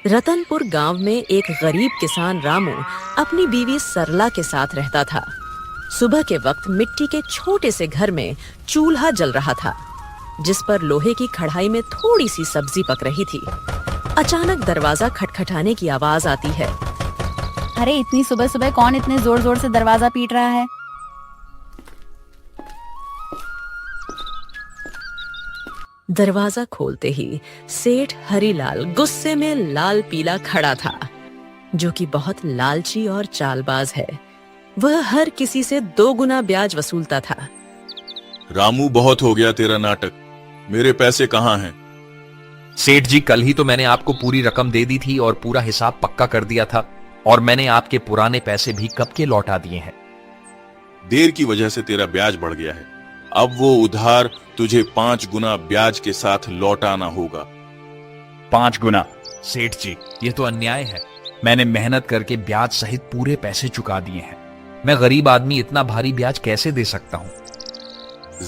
रतनपुर गांव में एक गरीब किसान रामू अपनी बीवी सरला के साथ रहता था। सुबह के वक्त मिट्टी के छोटे से घर में चूल्हा जल रहा था, जिस पर लोहे की कढ़ाई में थोड़ी सी सब्जी पक रही थी। अचानक दरवाजा खटखटाने की आवाज आती है। अरे इतनी सुबह सुबह कौन इतने जोर जोर से दरवाजा पीट रहा है? दरवाजा खोलते ही सेठ हरीलाल गुस्से में लाल पीला खड़ा था, जो कि बहुत लालची और चालबाज है। वह हर किसी से 2 गुना ब्याज वसूलता था। रामू, बहुत हो गया तेरा नाटक। मेरे पैसे कहाँ हैं? सेठ जी, कल ही तो मैंने आपको पूरी रकम दे दी थी और पूरा हिसाब पक्का कर दिया था, और मैंने आपके पुराने पैसे भी कब के लौटा दिए हैं। देर की वजह से तेरा ब्याज बढ़ गया है। अब वो उधार तुझे 5 गुना ब्याज के साथ लौटाना होगा। 5 गुना? सेठ जी, ये तो अन्याय है। मैंने मेहनत करके ब्याज सहित पूरे पैसे चुका दिए हैं। मैं गरीब आदमी इतना भारी ब्याज कैसे दे सकता हूँ?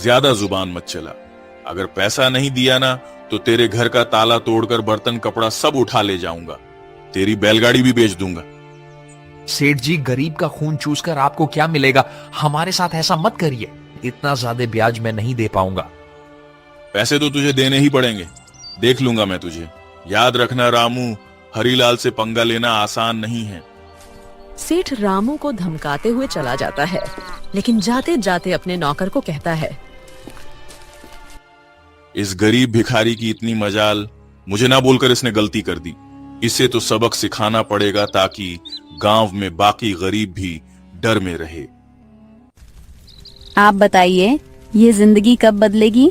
ज्यादा जुबान मत चला। अगर पैसा नहीं दिया ना तो तेरे घर का ताला तोड़कर बर्तन कपड़ा सब उठा ले जाऊंगा। तेरी बैलगाड़ी भी बेच दूंगा। सेठ जी, गरीब का खून चूसकर आपको क्या मिलेगा? हमारे साथ ऐसा मत करिए। इतना ज्यादा ब्याज मैं नहीं दे पाऊंगा। पैसे तो तुझे देने ही पड़ेंगे। देख लूंगा मैं तुझे। याद रखना रामू, हरीलाल से पंगा लेना आसान नहीं है। सेठ रामू को धमकाते हुए चला जाता है, लेकिन जाते जाते अपने नौकर को कहता है, इस गरीब भिखारी की इतनी मजाल, मुझे ना बोलकर इसने गलती कर दी। इसे तो सबक सिखाना पड़ेगा ताकि गांव में बाकी गरीब भी डर में रहे। आप बताइए, ये जिंदगी कब बदलेगी?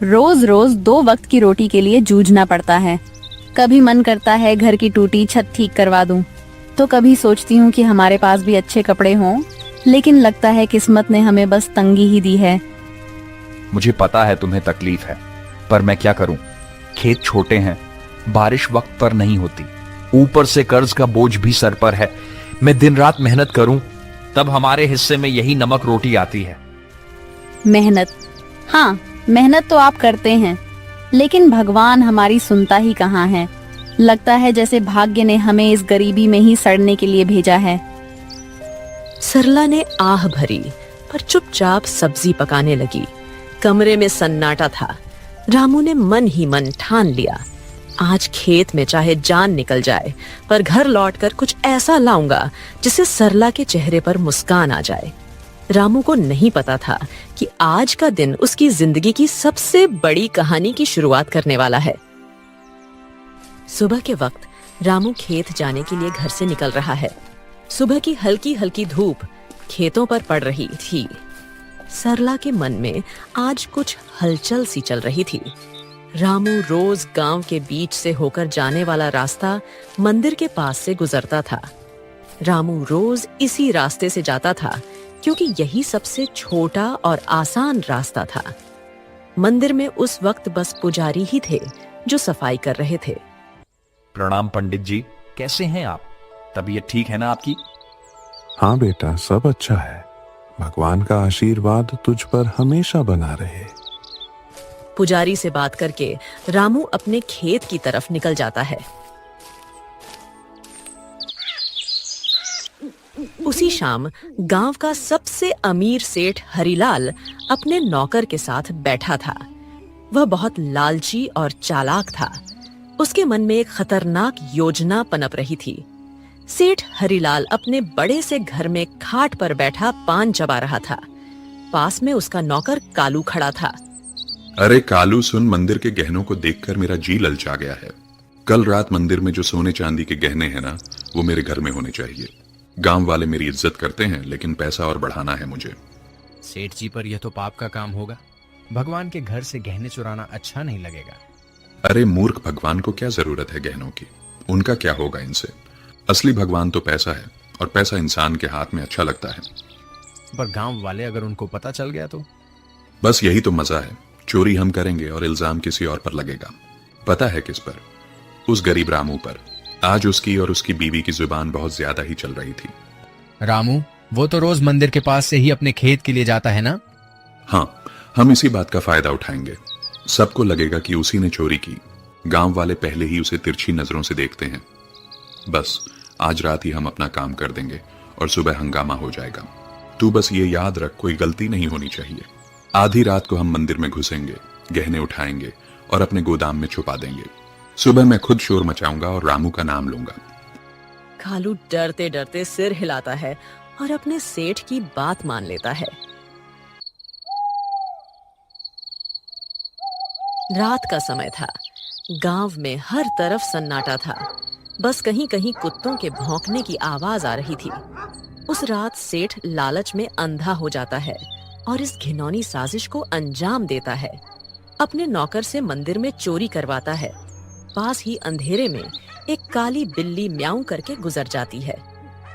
रोज रोज 2 वक्त की रोटी के लिए जूझना पड़ता है। कभी मन करता है घर की टूटी छत ठीक करवा दूं, तो कभी सोचती हूँ कि हमारे पास भी अच्छे कपड़े हों, लेकिन लगता है किस्मत ने हमें बस तंगी ही दी है। मुझे पता है तुम्हें तकलीफ है, पर मैं क्या करूं? खेत छोटे हैं, बारिश वक्त पर नहीं होती, ऊपर से कर्ज का बोझ भी सर पर है। मैं दिन रात मेहनत करूं, तब हमारे हिस्से में यही नमक रोटी आती है। मेहनत? हाँ, मेहनत तो आप करते हैं, लेकिन भगवान हमारी सुनता ही कहाँ है। लगता है जैसे भाग्य ने हमें इस गरीबी में ही सड़ने के लिए भेजा है। सरला ने आह भरी, पर चुपचाप सब्जी पकाने लगी। कमरे में सन्नाटा था। रामू ने मन ही मन ठान लिया, आज खेत में चाहे जान निकल जाए, पर घर लौटकर कुछ ऐसा लाऊंगा जिससे सरला के चेहरे पर मुस्कान आ जाए। रामू को नहीं पता था कि आज का दिन उसकी जिंदगी की सबसे बड़ी कहानी की शुरुआत करने वाला है। सुबह के वक्त रामू खेत जाने के लिए घर से निकल रहा है। सुबह की हल्की हल्की धूप खेतों पर पड़ रही थी। सरला के मन में आज कुछ हलचल सी चल रही थी। रामू रोज गांव के बीच से होकर जाने वाला रास्ता मंदिर के पास से गुजरता था। रामू रोज इसी रास्ते से जाता था, क्योंकि यही सबसे छोटा और आसान रास्ता था। मंदिर में उस वक्त बस पुजारी ही थे जो सफाई कर रहे थे। प्रणाम पंडित जी, कैसे हैं आप? तबीयत ठीक है ना आपकी? हाँ बेटा, सब अच्छा है। भगवान का आशीर्वाद तुझ पर हमेशा बना रहे। पुजारी से बात करके रामू अपने खेत की तरफ निकल जाता है। उसी शाम गांव का सबसे अमीर सेठ हरीलाल अपने नौकर के साथ बैठा था। वह बहुत लालची और चालाक था। उसके मन में एक खतरनाक योजना पनप रही थी। सेठ हरीलाल अपने बड़े से घर में खाट पर बैठा पान चबा रहा था। पास में उसका नौकर कालू खड़ा था। अरे कालू सुन, मंदिर के गहनों को देखकर मेरा जी ललचा गया है। कल रात मंदिर में जो सोने चांदी के गहने हैं ना, वो मेरे घर में होने चाहिए। गांव वाले मेरी इज्जत करते हैं, लेकिन पैसा और बढ़ाना है मुझे। सेठ जी, पर यह तो पाप का काम होगा। भगवान के घर से गहने चुराना अच्छा नहीं लगेगा। अरे मूर्ख, भगवान को क्या जरूरत है गहनों की? उनका क्या होगा इनसे? असली भगवान तो पैसा है, और पैसा इंसान के हाथ में अच्छा लगता है। पर गांव वाले अगर उनको पता चल गया तो? बस यही तो मजा है। चोरी हम करेंगे और इल्जाम किसी और पर लगेगा। पता है किस पर? उस गरीब रामू पर। आज उसकी और उसकी बीवी की जुबान बहुत ज्यादा ही चल रही थी। रामू, वो तो रोज मंदिर के पास से ही अपने खेत के लिए जाता है ना? हाँ, हम इसी बात का फायदा उठाएंगे। सबको लगेगा कि उसी ने चोरी की, गांव वाले पहले ही उसे तिरछी नजरों से देखते हैं। बस आज रात ही हम अपना काम कर देंगे और सुबह हंगामा हो जाएगा। तू बस ये याद रख, कोई गलती नहीं होनी चाहिए। आधी रात को हम मंदिर में घुसेंगे, गहने उठाएंगे और अपने गोदाम में छुपा देंगे। सुबह मैं खुद शोर मचाऊंगा और रामू का नाम लूंगा। कालू डरते डरते सिर हिलाता है और अपने सेठ की बात मान लेता है। रात का समय था। गांव में हर तरफ सन्नाटा था। बस कहीं कहीं कुत्तों के भौंकने की आवाज आ रही थी। उस रात सेठ लालच में अंधा हो जाता है और इस घिनौनी साजिश को अंजाम देता है। अपने नौकर से मंदिर में चोरी करवाता है। पास ही अंधेरे में एक काली बिल्ली म्याऊं करके गुजर जाती है,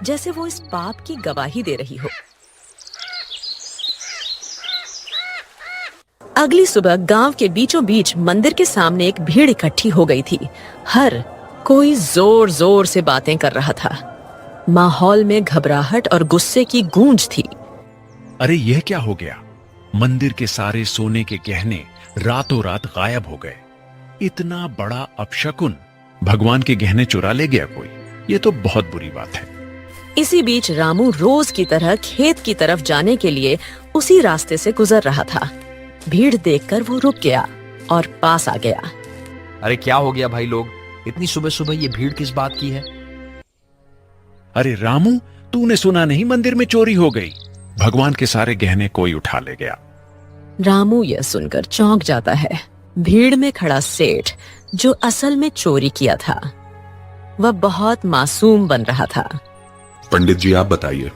जैसे वो इस पाप की गवाही दे रही हो। अगली सुबह गांव के बीचों बीच मंदिर के सामने एक भीड़ इकट्ठी हो गई थी। हर कोई जोर जोर से बातें कर रहा था। माहौल में घबराहट और गुस्से की गूंज थी। अरे यह क्या हो गया? मंदिर के सारे सोने के गहने रातों रात गायब हो गए। इतना बड़ा अपशकुन, भगवान के गहने चुरा ले गया कोई। ये तो बहुत बुरी बात है। इसी बीच रामू रोज की तरह खेत की तरफ जाने के लिए उसी रास्ते से गुजर रहा था। भीड़ देखकर वो रुक गया और पास आ गया। अरे क्या हो गया भाई लोग, इतनी सुबह सुबह ये भीड़ किस बात की है? अरे रामू, तूने सुना नहीं, मंदिर में चोरी हो गई। भगवान के सारे गहने कोई उठा ले गया। रामू यह सुनकर चौंक जाता है। भीड़ में खड़ा सेठ, जो असल में चोरी किया था, वह बहुत मासूम बन रहा था। पंडित जी आप बताइए,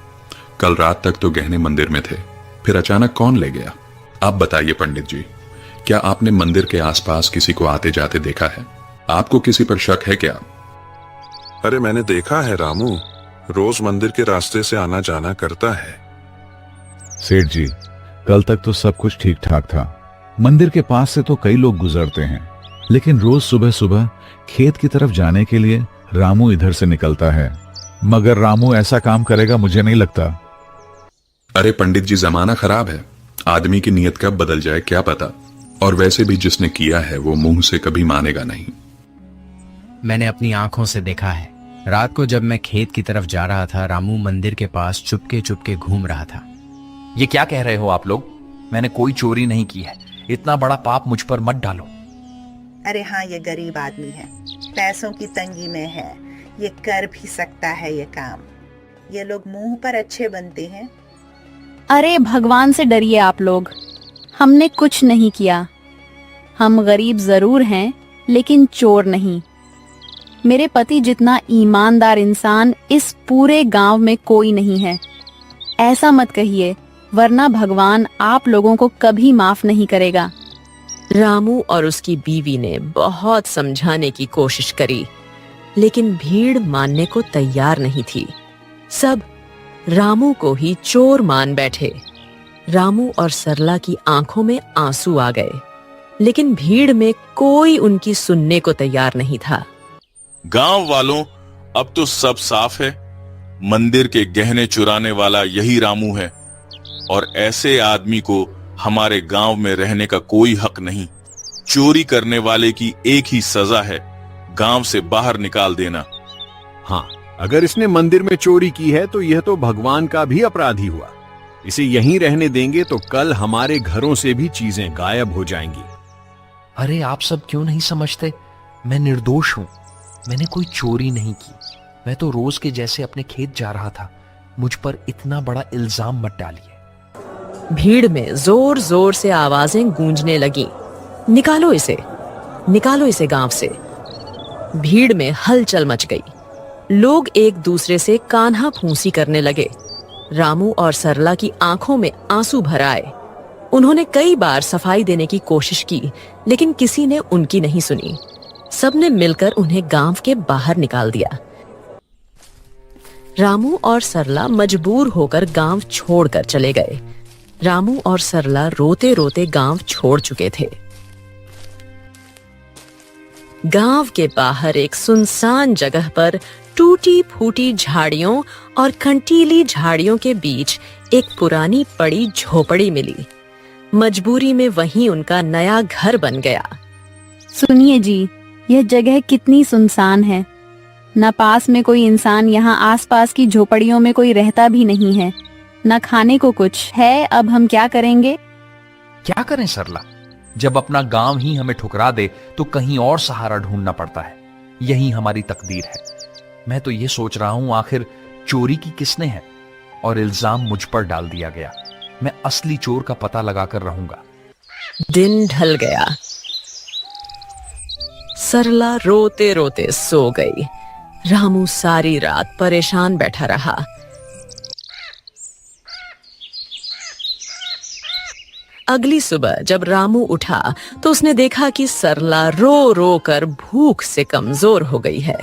कल रात तक तो गहने मंदिर में थे, फिर अचानक कौन ले गया? आप बताइए पंडित जी, क्या आपने मंदिर के आसपास किसी को आते जाते देखा है? आपको किसी पर शक है क्या? अरे मैंने देखा है रामू, रोज मंदिर के रास्ते से आना जाना करता है। सेठ जी, कल तक तो सब कुछ ठीक ठाक था। मंदिर के पास से तो कई लोग गुजरते हैं, लेकिन रोज सुबह सुबह खेत की तरफ जाने के लिए रामू इधर से निकलता है। मगर रामू ऐसा काम करेगा मुझे नहीं लगता। अरे पंडित जी, जमाना खराब है, आदमी की नीयत कब बदल जाए क्या पता। और वैसे भी जिसने किया है वो मुंह से कभी मानेगा नहीं। मैंने अपनी आंखों से देखा है। रात को जब मैं खेत की तरफ जा रहा था, रामू मंदिर के पास चुपके चुपके घूम रहा था। ये क्या कह रहे हो आप लोग? मैंने कोई चोरी नहीं की है। इतना बड़ा पाप मुझ पर मत डालो। अरे हाँ, ये गरीब आदमी है, पैसों की तंगी में है, ये कर भी सकता है ये काम। ये लोग मुंह पर अच्छे बनते हैं। अरे भगवान से डरिए आप लोग, हमने कुछ नहीं किया। हम गरीब जरूर हैं, लेकिन चोर नहीं। मेरे पति जितना ईमानदार इंसान इस पूरे गांव में कोई नहीं है। ऐसा मत कहिए, वरना भगवान आप लोगों को कभी माफ नहीं करेगा। रामू और उसकी बीवी ने बहुत समझाने की कोशिश करी, लेकिन भीड़ मानने को तैयार नहीं थी। सब रामू को ही चोर मान बैठे। रामू और सरला की आंखों में आंसू आ गए, लेकिन भीड़ में कोई उनकी सुनने को तैयार नहीं था। गांव वालों, अब तो सब साफ है। मंदिर के गहने चुराने वाला यही रामू है और ऐसे आदमी को हमारे गांव में रहने का कोई हक नहीं। चोरी करने वाले की एक ही सजा है, गांव से बाहर निकाल देना। हाँ, अगर इसने मंदिर में चोरी की है तो यह तो भगवान का भी अपराधी हुआ। इसे यहीं रहने देंगे तो कल हमारे घरों से भी चीजें गायब हो जाएंगी। अरे आप सब क्यों नहीं समझते? मैं निर्दोष हूं। मैंने कोई चोरी नहीं की। मैं तो रोज के जैसे अपने खेत जा रहा था। मुझ पर इतना बड़ा इल्जाम मत डालिए। भीड़ में जोर जोर से आवाजें गूंजने लगी, निकालो इसे गांव से। भीड़ में हलचल मच गई। लोग एक दूसरे से कान्हा फूंसी करने लगे। रामू और सरला की आंखों में आंसू भर आए। उन्होंने कई बार सफाई देने की कोशिश की, लेकिन किसी ने उनकी नहीं सुनी। सबने मिलकर उन्हें गांव के बाहर निकाल दिया। रामू और सरला मजबूर होकर गांव छोड़कर चले गए। रामू और सरला रोते रोते गांव छोड़ चुके थे। गांव के बाहर एक सुनसान जगह पर टूटी फूटी झाड़ियों और कंटीली झाड़ियों के बीच एक पुरानी पड़ी झोपड़ी मिली। मजबूरी में वहीं उनका नया घर बन गया। सुनिए जी, यह जगह कितनी सुनसान है। न पास में कोई इंसान, यहाँ आसपास की झोपड़ियों में कोई रहता भी नहीं है। न खाने को कुछ है। अब हम क्या करेंगे? क्या करें सरला? जब अपना गांव ही हमें ठुकरा दे तो कहीं और सहारा ढूंढना पड़ता है। यही हमारी तकदीर है। मैं तो ये सोच रहा हूं आखिर चोरी की किसने है, और इल्जाम मुझ पर डाल दिया गया। मैं असली चोर का पता लगाकर रहूंगा। दिन ढल गया। सरला रोते रोते सो गई। रामू सारी रात परेशान बैठा रहा। अगली सुबह जब रामू उठा तो उसने देखा कि सरला रो रो कर भूख से कमजोर हो गई है।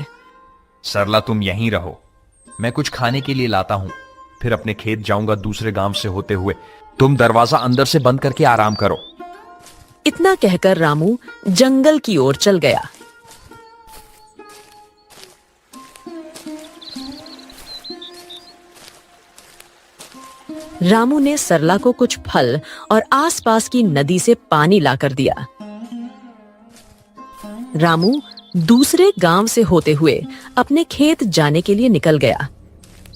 सरला, तुम यहीं रहो, मैं कुछ खाने के लिए लाता हूं, फिर अपने खेत जाऊंगा दूसरे गांव से होते हुए। तुम दरवाजा अंदर से बंद करके आराम करो। इतना कहकर रामू जंगल की ओर चल गया। रामू ने सरला को कुछ फल और आसपास की नदी से पानी लाकर दिया। रामू दूसरे गांव से होते हुए अपने खेत जाने के लिए निकल गया।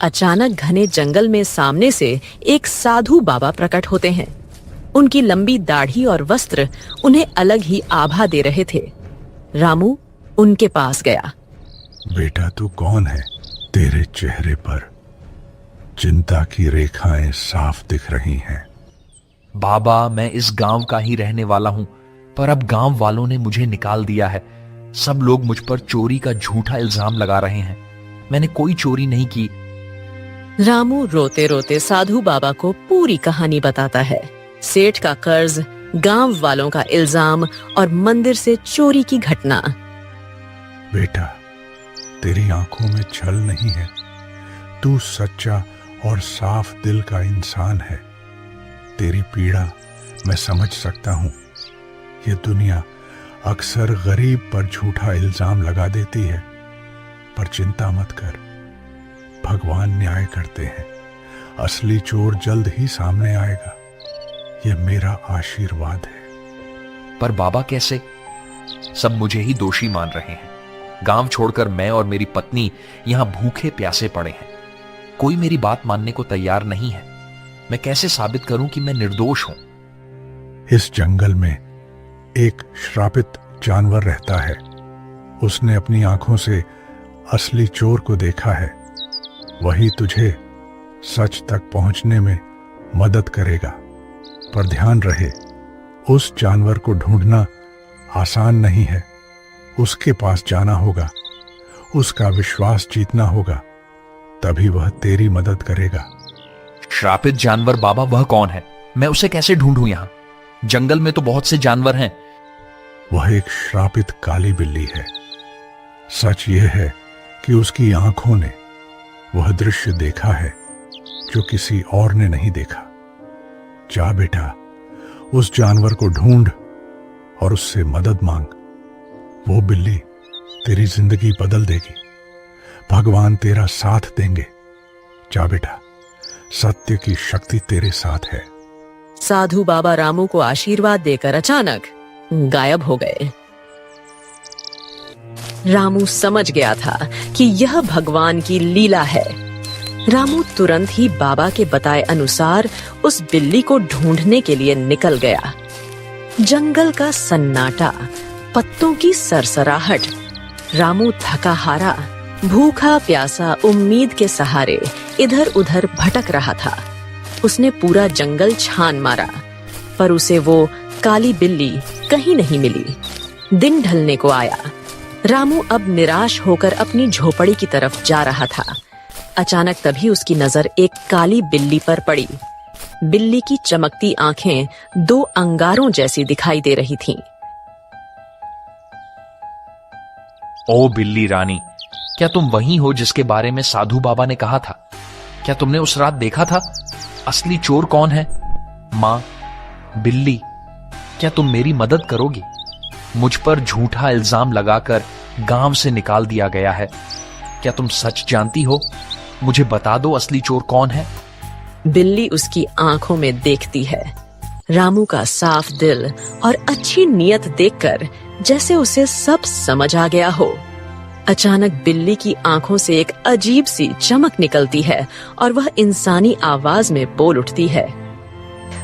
अचानक घने जंगल में सामने से एक साधु बाबा प्रकट होते हैं। उनकी लंबी दाढ़ी और वस्त्र उन्हें अलग ही आभा दे रहे थे। रामू उनके पास गया। बेटा, तू कौन है? तेरे चेहरे पर चिंता की रेखाएं साफ दिख रही हैं। बाबा, मैं इस गांव का ही रहने वाला हूं, पर अब गांव वालों ने मुझे निकाल दिया है। सब लोग मुझ पर चोरी का झूठा इल्जाम लगा रहे हैं। मैंने कोई चोरी नहीं की। रामू रोते रोते साधु बाबा को पूरी कहानी बताता है। सेठ का कर्ज, गांव वालों का इल्जाम और मंदिर से चोरी की घटना। बेटा, तेरी आंखों में छल नहीं है। तू सच्चा और साफ दिल का इंसान है। तेरी पीड़ा मैं समझ सकता हूं। ये दुनिया अक्सर गरीब पर झूठा इल्जाम लगा देती है, पर चिंता मत कर, भगवान न्याय करते हैं। असली चोर जल्द ही सामने आएगा। ये मेरा आशीर्वाद है। पर बाबा, कैसे? सब मुझे ही दोषी मान रहे हैं। गांव छोड़कर मैं और मेरी पत्नी यहां भूखे प्यासे पड़े हैं। कोई मेरी बात मानने को तैयार नहीं है। मैं कैसे साबित करूं कि मैं निर्दोष हूं? इस जंगल में एक श्रापित जानवर रहता है। उसने अपनी आंखों से असली चोर को देखा है। वही तुझे सच तक पहुंचने में मदद करेगा। पर ध्यान रहे, उस जानवर को ढूंढना आसान नहीं है। उसके पास जाना होगा, उसका विश्वास जीतना होगा, तभी वह तेरी मदद करेगा। श्रापित जानवर बाबा, वह कौन है? मैं उसे कैसे ढूंढूं? यहां जंगल में तो बहुत से जानवर हैं। वह एक श्रापित काली बिल्ली है। सच यह है कि उसकी आंखों ने वह दृश्य देखा है जो किसी और ने नहीं देखा। जा बेटा, उस जानवर को ढूंढ और उससे मदद मांग। वो बिल्ली तेरी जिंदगी बदल देगी। भगवान तेरा साथ देंगे। जा बेटा, सत्य की शक्ति तेरे साथ है। साधु बाबा रामू को आशीर्वाद देकर अचानक गायब हो गए। रामू समझ गया था कि यह भगवान की लीला है। रामू तुरंत ही बाबा के बताए अनुसार उस बिल्ली को ढूंढने के लिए निकल गया। जंगल का सन्नाटा, पत्तों की सरसराहट। रामू थका हारा, भूखा प्यासा, उम्मीद के सहारे इधर उधर भटक रहा था। उसने पूरा जंगल छान मारा, पर उसे वो काली बिल्ली कहीं नहीं मिली। दिन ढलने को आया। रामू अब निराश होकर अपनी झोपड़ी की तरफ जा रहा था। अचानक तभी उसकी नजर एक काली बिल्ली पर पड़ी। बिल्ली की चमकती आंखें दो अंगारों जैसी दिखाई दे रही थीं। ओ बिल्ली रानी, क्या तुम वही हो जिसके बारे में साधु बाबा ने कहा था? क्या तुमने उस रात देखा था? असली चोर कौन है? माँ, बिल्ली, क्या तुम मेरी मदद करोगी? मुझ पर झूठा इल्जाम लगाकर गांव से निकाल दिया गया है। क्या तुम सच जानती हो? मुझे बता दो, असली चोर कौन है? बिल्ली उसकी आंखों में देखती है। रामू का साफ दिल और अच्छी नीयत देखकर जैसे उसे सब समझ आ गया हो। अचानक बिल्ली की आंखों से एक अजीब सी चमक निकलती है और वह इंसानी आवाज में बोल उठती है।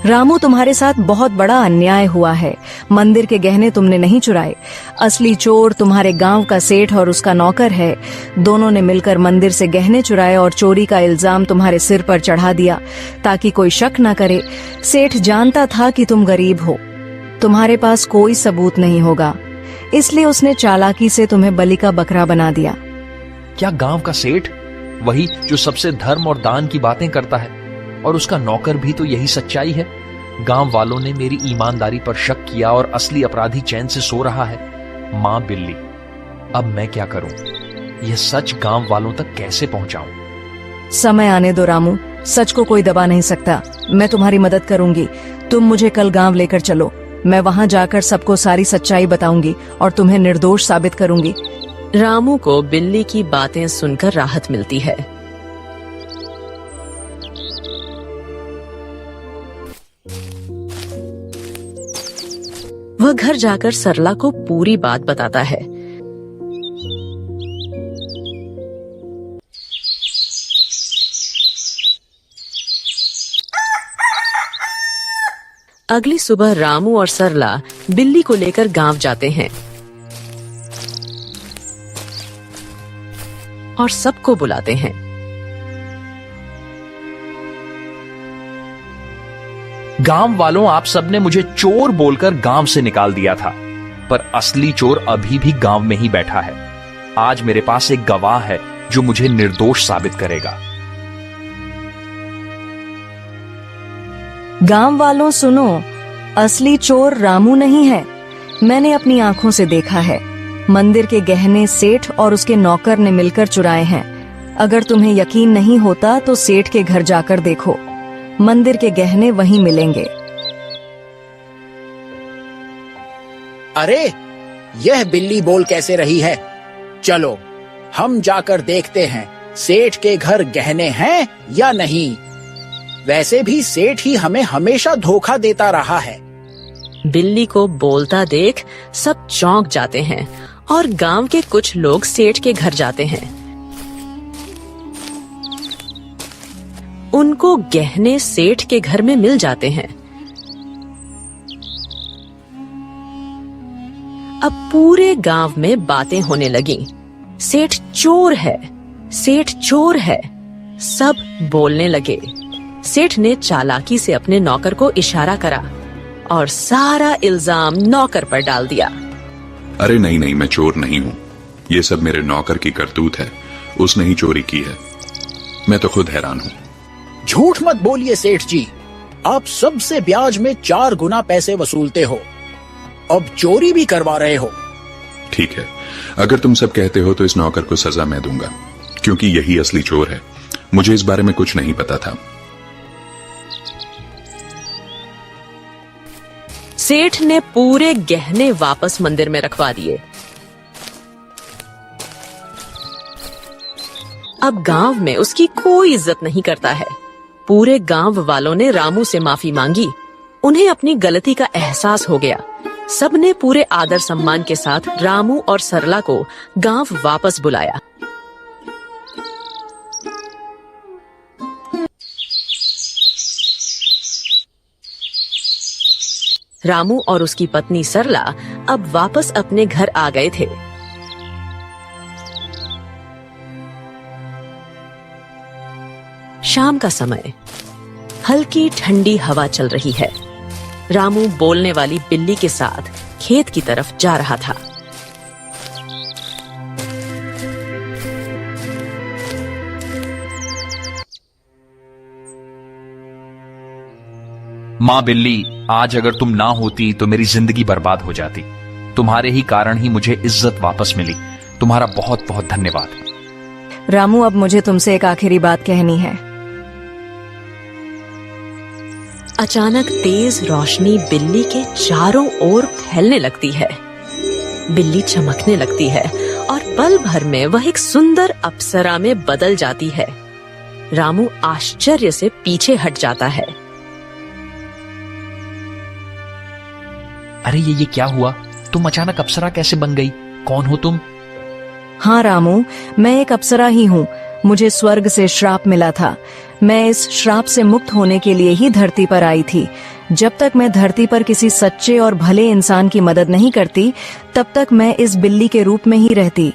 रामू, तुम्हारे साथ बहुत बड़ा अन्याय हुआ है। मंदिर के गहने तुमने नहीं चुराए। असली चोर तुम्हारे गांव का सेठ और उसका नौकर है। दोनों ने मिलकर मंदिर से गहने चुराए और चोरी का इल्जाम तुम्हारे सिर पर चढ़ा दिया ताकि कोई शक न करे। सेठ जानता था कि तुम गरीब हो, तुम्हारे पास कोई सबूत नहीं होगा, इसलिए उसने चालाकी से तुम्हें बलि का बकरा बना दिया। क्या गांव का सेठ, वही जो सबसे धर्म और दान की बातें करता है, और उसका नौकर भी तो यही सच्चाई है? गांव वालों ने मेरी ईमानदारी पर शक किया और असली अपराधी चैन से सो रहा है। मां बिल्ली, अब मैं क्या करूं? यह सच गांव वालों तक कैसे पहुंचाऊं? समय आने दो रामू, सच को कोई दबा नहीं सकता। मैं तुम्हारी मदद करूंगी। तुम मुझे कल गांव लेकर चलो। मैं वहां जाकर सबको सारी सच्चाई बताऊंगी और तुम्हें निर्दोष साबित करूंगी। रामू को बिल्ली की बातें सुनकर राहत मिलती है। वह घर जाकर सरला को पूरी बात बताता है। अगली सुबह रामू और सरला बिल्ली को लेकर गांव जाते हैं और सबको बुलाते हैं। गांव वालों, आप सबने मुझे चोर बोलकर गांव से निकाल दिया था, पर असली चोर अभी भी गांव में ही बैठा है। आज मेरे पास एक गवाह है जो मुझे निर्दोष साबित करेगा। गांव वालों सुनो, असली चोर रामू नहीं है। मैंने अपनी आंखों से देखा है। मंदिर के गहने सेठ और उसके नौकर ने मिलकर चुराए हैं। अगर तुम्हें यकीन नहीं होता तो सेठ के घर जाकर देखो, मंदिर के गहने वहीं मिलेंगे। अरे, यह बिल्ली बोल कैसे रही है? चलो हम जाकर देखते हैं सेठ के घर गहने हैं या नहीं। वैसे भी सेठ ही हमें हमेशा धोखा देता रहा है। बिल्ली को बोलता देख सब चौंक जाते हैं और गांव के कुछ लोग सेठ के घर जाते हैं। उनको गहने सेठ के घर में मिल जाते हैं। अब पूरे गांव में बातें होने लगी। सेठ चोर है, सेठ चोर है। सब बोलने लगे। सेठ ने चालाकी से अपने नौकर को इशारा करा और सारा इल्जाम नौकर पर डाल दिया। अरे नहीं नहीं, मैं चोर नहीं हूँ। ये सब मेरे नौकर की करतूत है। उसने ही चोरी की है। मैं तो खुद हैरान हूँ। झूठ मत बोलिए सेठ जी, आप सबसे ब्याज में 4 गुना पैसे वसूलते हो, अब चोरी भी करवा रहे हो। ठीक है, अगर तुम सब कहते हो तो इस नौकर को सजा मैं दूंगा, क्योंकि यही असली चोर है। मुझे इस बारे में कुछ नहीं पता था। सेठ ने पूरे गहने वापस मंदिर में रखवा दिए। अब गांव में उसकी कोई इज्जत नहीं करता है। पूरे गांव वालों ने रामू से माफी मांगी। उन्हें अपनी गलती का एहसास हो गया। सबने पूरे आदर सम्मान के साथ रामू और सरला को गांव वापस बुलाया। रामू और उसकी पत्नी सरला अब वापस अपने घर आ गए थे। शाम का समय, हल्की ठंडी हवा चल रही है। रामू बोलने वाली बिल्ली के साथ खेत की तरफ जा रहा था। मां बिल्ली, आज अगर तुम ना होती तो मेरी जिंदगी बर्बाद हो जाती। तुम्हारे ही कारण ही मुझे इज्जत वापस मिली। तुम्हारा बहुत बहुत धन्यवाद। रामू, अब मुझे तुमसे एक आखिरी बात कहनी है। अचानक तेज रोशनी बिल्ली के चारों ओर फैलने लगती है। बिल्ली चमकने लगती है और पल भर में वह एक सुंदर अप्सरा में बदल जाती है। रामू आश्चर्य से पीछे हट जाता है। अरे ये क्या हुआ? तुम अचानक अप्सरा कैसे बन गई? कौन हो तुम? हाँ रामू, मैं एक अप्सरा ही हूँ। मुझे स्वर्ग से श्राप मिला था। मैं इस श्राप से मुक्त होने के लिए ही धरती पर आई थी। जब तक मैं धरती पर किसी सच्चे और भले इंसान की मदद नहीं करती, तब तक मैं इस बिल्ली के रूप में ही रहती।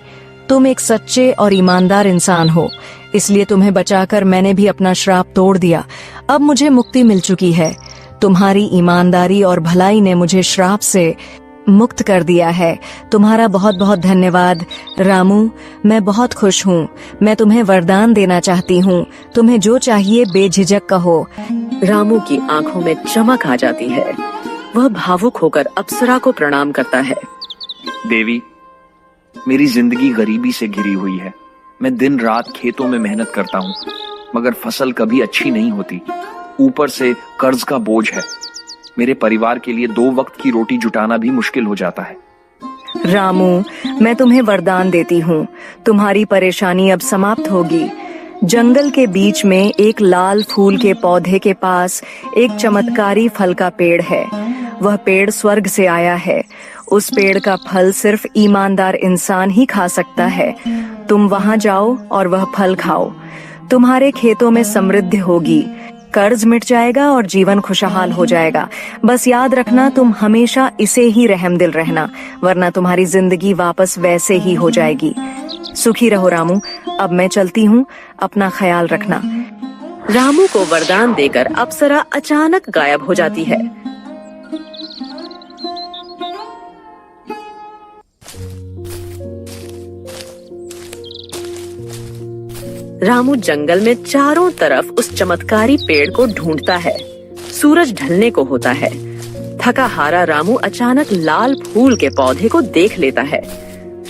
तुम एक सच्चे और ईमानदार इंसान हो, इसलिए तुम्हें बचाकर मैंने भी अपना श्राप तोड़ दिया। अब मुझे मुक्ति मिल चुकी है। तुम्हारी ईमानदारी और भलाई ने मुझे श्राप से मुक्त कर दिया है। तुम्हारा बहुत बहुत धन्यवाद रामू। मैं बहुत खुश हूँ। मैं तुम्हें वरदान देना चाहती हूँ। तुम्हें जो चाहिए बेझिझक कहो। रामू की आंखों में चमक आ जाती है। वह भावुक होकर अप्सरा को प्रणाम करता है। देवी, मेरी जिंदगी गरीबी से घिरी हुई है। मैं दिन रात खेतों में मेहनत करता हूँ, मगर फसल कभी अच्छी नहीं होती। ऊपर से कर्ज का बोझ है। मेरे परिवार के लिए 2 वक्त की रोटी जुटाना भी मुश्किल हो जाता है। रामू, मैं तुम्हें वरदान देती हूँ। तुम्हारी परेशानी अब समाप्त होगी। जंगल के बीच में एक लाल फूल के पौधे के पास एक चमत्कारी फल का पेड़ है। वह पेड़ स्वर्ग से आया है। उस पेड़ का फल सिर्फ ईमानदार इंसान ही खा सकता है। तुम वहां जाओ और वह फल खाओ। तुम्हारे खेतों में समृद्धि होगी, कर्ज मिट जाएगा और जीवन खुशहाल हो जाएगा। बस याद रखना, तुम हमेशा इसे ही रहमदिल रहना, वरना तुम्हारी जिंदगी वापस वैसे ही हो जाएगी। सुखी रहो रामू। अब मैं चलती हूँ, अपना ख्याल रखना। रामू को वरदान देकर अप्सरा अचानक गायब हो जाती है। रामू जंगल में चारों तरफ उस चमत्कारी पेड़ को ढूंढता है। सूरज ढलने को होता है। थका हारा रामू अचानक लाल फूल के पौधे को देख लेता है।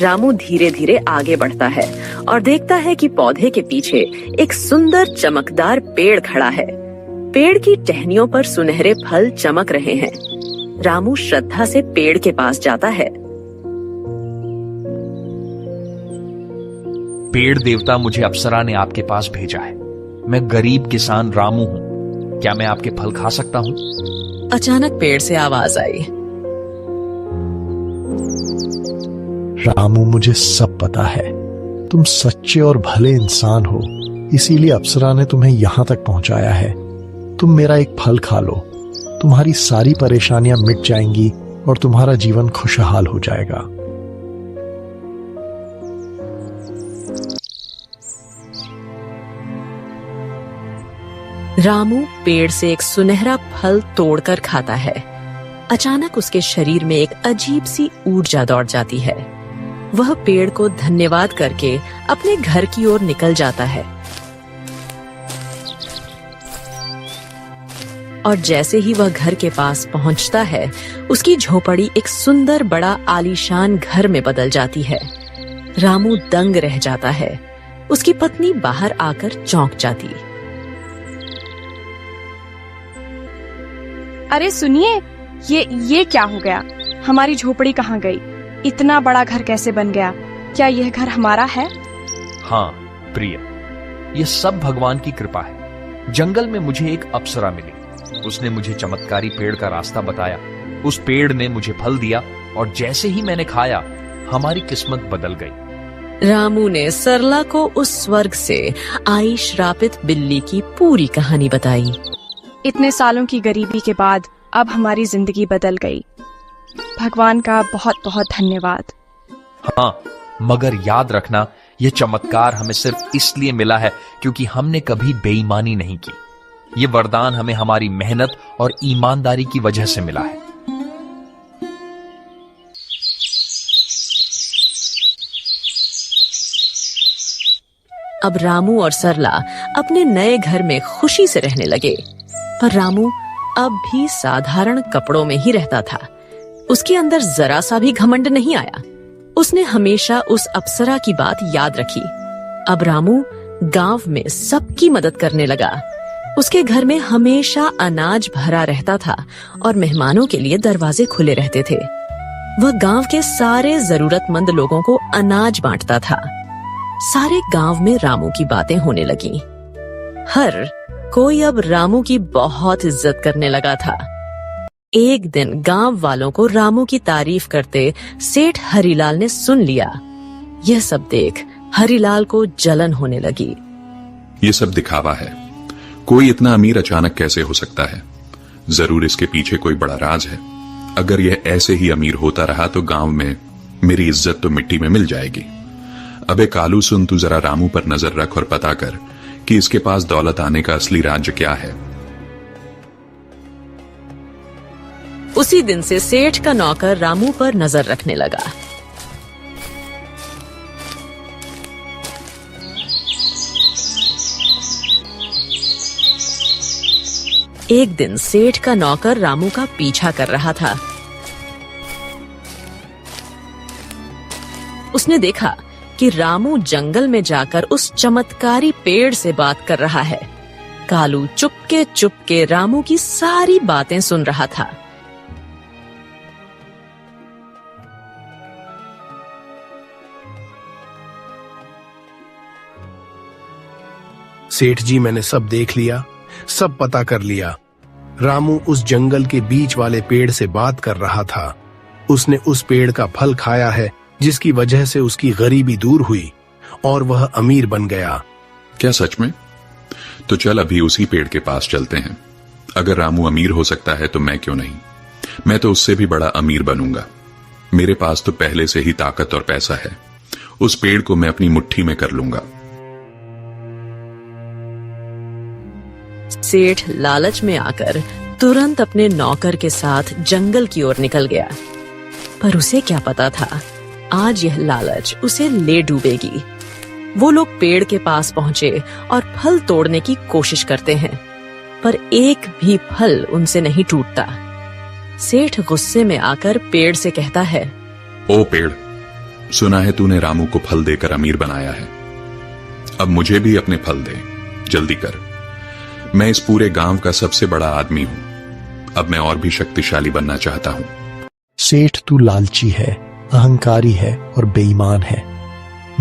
रामू धीरे धीरे आगे बढ़ता है और देखता है कि पौधे के पीछे एक सुंदर चमकदार पेड़ खड़ा है। पेड़ की टहनियों पर सुनहरे फल चमक रहे हैं। रामू श्रद्धा से पेड़ के पास जाता है। पेड़ देवता, मुझे अप्सरा ने आपके पास भेजा है। मैं गरीब किसान रामू हूँ। क्या मैं आपके फल खा सकता हूँ? अचानक पेड़ से आवाज आई। रामू, मुझे सब पता है। तुम सच्चे और भले इंसान हो, इसीलिए अप्सरा ने तुम्हें यहाँ तक पहुंचाया है। तुम मेरा एक फल खा लो, तुम्हारी सारी परेशानियां मिट जाएंगी और तुम्हारा जीवन खुशहाल हो जाएगा। रामू पेड़ से एक सुनहरा फल तोड़कर खाता है। अचानक उसके शरीर में एक अजीब सी ऊर्जा दौड़ जाती है। वह पेड़ को धन्यवाद करके अपने घर की ओर निकल जाता है। और जैसे ही वह घर के पास पहुंचता है, उसकी झोपड़ी एक सुंदर बड़ा आलीशान घर में बदल जाती है। रामू दंग रह जाता है। उसकी पत्नी बाहर आकर चौंक जाती। अरे सुनिए, ये क्या हो गया? हमारी झोपड़ी कहाँ गई? इतना बड़ा घर कैसे बन गया? क्या यह घर हमारा है? हाँ प्रिय, यह सब भगवान की कृपा है। जंगल में मुझे एक अप्सरा मिली। उसने मुझे चमत्कारी पेड़ का रास्ता बताया। उस पेड़ ने मुझे फल दिया और जैसे ही मैंने खाया, हमारी किस्मत बदल गई। रामू ने सरला को उस स्वर्ग से आई श्रापित बिल्ली की पूरी कहानी बताई। इतने सालों की गरीबी के बाद अब हमारी जिंदगी बदल गई। भगवान का बहुत बहुत धन्यवाद। हाँ, मगर याद रखना, यह चमत्कार हमें सिर्फ इसलिए मिला है क्योंकि हमने कभी बेईमानी नहीं की। ये वरदान हमें हमारी मेहनत और ईमानदारी की वजह से मिला है। अब रामू और सरला अपने नए घर में खुशी से रहने लगे। पर रामू अब भी साधारण कपड़ों में ही रहता था। उसके अंदर जरा सा भी घमंड नहीं आया। उसने हमेशा उस अप्सरा की बात याद रखी। अब रामू गांव में सबकी मदद करने लगा। उसके घर में हमेशा अनाज भरा रहता था और मेहमानों के लिए दरवाजे खुले रहते थे। वह गांव के सारे जरूरतमंद लोगों को अनाज बांटता था। सारे गांव में रामू की बातें होने लगी। हर कोई अब रामू की बहुत इज्जत करने लगा था। एक दिन गांव वालों को रामू की तारीफ करते सेठ हरिलाल ने सुन लिया। यह सब देख हरिलाल को जलन होने लगी। ये सब दिखावा है। कोई इतना अमीर अचानक कैसे हो सकता है? जरूर इसके पीछे कोई बड़ा राज है। अगर यह ऐसे ही अमीर होता रहा तो गांव में मेरी इज्जत तो मिट्टी में मिल जाएगी। अबे कालू सुन, तू जरा रामू पर नजर रख और पता कर कि इसके पास दौलत आने का असली राज क्या है। उसी दिन से सेठ का नौकर रामू पर नजर रखने लगा। एक दिन सेठ का नौकर रामू का पीछा कर रहा था। उसने देखा कि रामू जंगल में जाकर उस चमत्कारी पेड़ से बात कर रहा है। कालू चुपके चुपके रामू की सारी बातें सुन रहा था। सेठ जी, मैंने सब देख लिया, सब पता कर लिया। रामू उस जंगल के बीच वाले पेड़ से बात कर रहा था। उसने उस पेड़ का फल खाया है जिसकी वजह से उसकी गरीबी दूर हुई और वह अमीर बन गया। क्या सच में? तो चल अभी उसी पेड़ के पास चलते हैं। अगर रामू अमीर हो सकता है तो मैं क्यों नहीं? मैं तो उससे भी बड़ा अमीर बनूंगा। मेरे पास तो पहले से ही ताकत और पैसा है। उस पेड़ को मैं अपनी मुट्ठी में कर लूंगा। सेठ लालच में आकर तुरंत अपने नौकर के साथ जंगल की ओर निकल गया। पर उसे क्या पता था, आज यह लालच उसे ले डूबेगी। वो लोग पेड़ के पास पहुंचे और फल तोड़ने की कोशिश करते हैं, पर एक भी फल उनसे नहीं टूटता। सेठ गुस्से में आकर पेड़ से कहता है, ओ पेड़, सुना है तूने रामू को फल देकर अमीर बनाया है। अब मुझे भी अपने फल दे, जल्दी कर। मैं इस पूरे गांव का सबसे बड़ा आदमी हूं। अब मैं और भी शक्तिशाली बनना चाहता हूं। सेठ, तू लालची है, अहंकारी है और बेईमान है।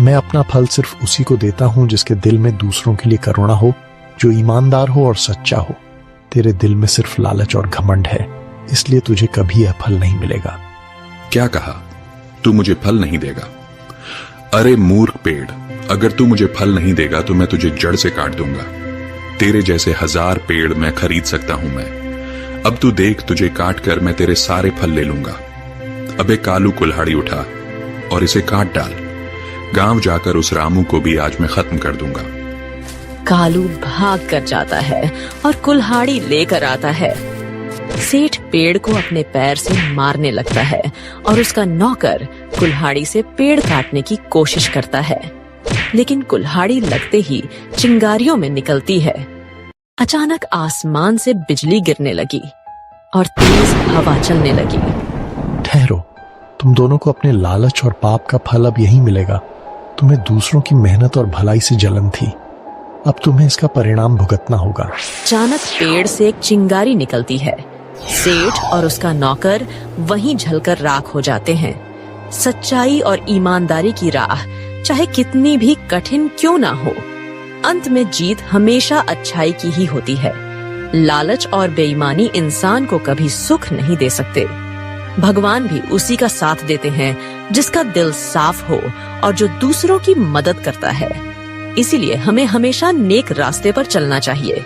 मैं अपना फल सिर्फ उसी को देता हूं जिसके दिल में दूसरों के लिए करुणा हो, जो ईमानदार हो और सच्चा हो। तेरे दिल में सिर्फ लालच और घमंड है, इसलिए तुझे कभी यह फल नहीं मिलेगा। क्या कहा? तू मुझे फल नहीं देगा? अरे मूर्ख पेड़, अगर तू मुझे फल नहीं देगा तो मैं तुझे जड़ से काट दूंगा। तेरे जैसे 1000 पेड़ मैं खरीद सकता हूं मैं। अब तू देख, तुझे काट कर मैं तेरे सारे फल ले लूंगा। अबे कालू, कुल्हाड़ी उठा और इसे काट डाल। गांव जाकर उस रामू को भी आज मैं खत्म कर दूंगा। कालू भाग कर जाता है और कुल्हाड़ी लेकर आता है। सेठ पेड़ को अपने पैर से मारने लगता है और उसका नौकर कुल्हाड़ी से पेड़ काटने की कोशिश करता है, लेकिन कुल्हाड़ी लगते ही चिंगारियों में निकलती है। अचानक आसमान से बिजली गिरने लगी और तेज हवा चलने लगी। ठहरो, तुम दोनों को अपने लालच और पाप का फल अब यही मिलेगा। तुम्हें दूसरों की मेहनत और भलाई से जलन थी, अब तुम्हें इसका परिणाम भुगतना होगा। अचानक पेड़ से एक चिंगारी निकलती है। सेठ और उसका नौकर वहीं जलकर राख हो जाते हैं। सच्चाई और ईमानदारी की राह चाहे कितनी भी कठिन क्यों ना हो, अंत में जीत हमेशा अच्छाई की ही होती है। लालच और बेईमानी इंसान को कभी सुख नहीं दे सकते। भगवान भी उसी का साथ देते हैं जिसका दिल साफ हो और जो दूसरों की मदद करता है। इसीलिए हमें हमेशा नेक रास्ते पर चलना चाहिए।